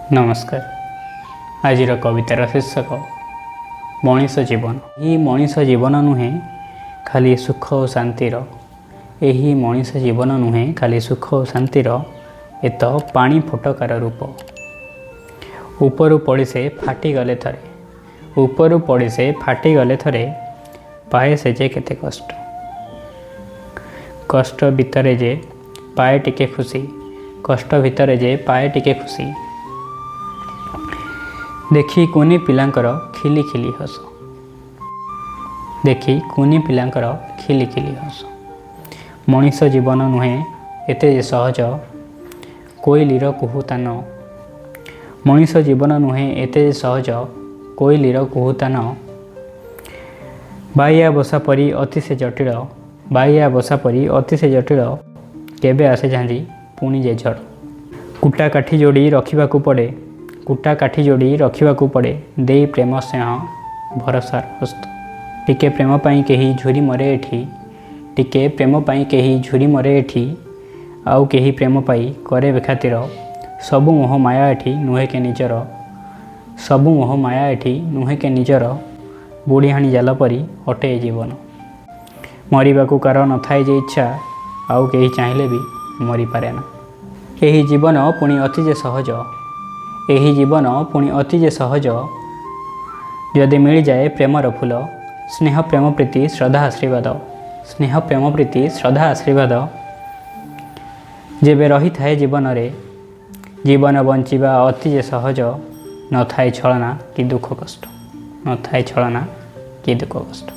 नमस्कार। आज कवितार शीर्षक मनीष जीवन। यही मनीष जीवन नुहे खाली सुख और शांतिर, यही मनीष जीवन नुहे खाली सुख और शांतिर, ए तो पानी फुटकार रूप। उपरू पड़ी से फाटी गले थरे, उपरू पड़ी से फाटी गले थरे, पाए से जे केते कष्ट। कष्ट भितरे जे पाए टिके खुशी, कष्ट भितरे जे पाए टिके खुशी। देखी कुनी पिलांकर खिली खिली हस, देखी कुनी पिलांकर खिली खिली हस। मनीष जीवन नुहे एते सहज कोइलीर कुहुतान, मनीष जीवन नुहे एते सहज कोइलीर कुहुतान। बाइया बसा परी अति से जटिल, बाइया बसा परी अति से जटिल, केबे आसे झांझी पुणी जे झड़। कुटा काठी जोड़ी रखिबाकू पड़े, कुटा काठी जोड़ी रखिबाकू पड़े, देई प्रेम स्नेह भरसार हस्त। टिके प्रेम पाई केही झुरी मरे एठी, टिके प्रेम पाई केही झुरी मरे एठी, आउ केही प्रेम पाई करे बेखातिर। सबु मोह माया एठी नुहे के निजर, सबु मोह माया एठी नुहे के निजर। बुढ़ीहाणी जाल परी अटे जीवन, मरिबाकू कार न थाए जे इच्छा, आउ केही चाहिले भी मरी पारे ना। एही जीवन पुणी अति जे सहज, एही जीवन पुणी अति जे सहज, जदि मिल जाए प्रेमर फूल। स्नेह प्रेम प्रीति श्रद्धा आशीर्वाद, स्नेह प्रेम प्रीति श्रद्धा आशीर्वाद। जेबे रही थाए जीवन रे, जीवन बंचिबा अति जे सहज। न थाए छलना कि दुख कष्ट, न थाए छलना कि दुख कष्ट।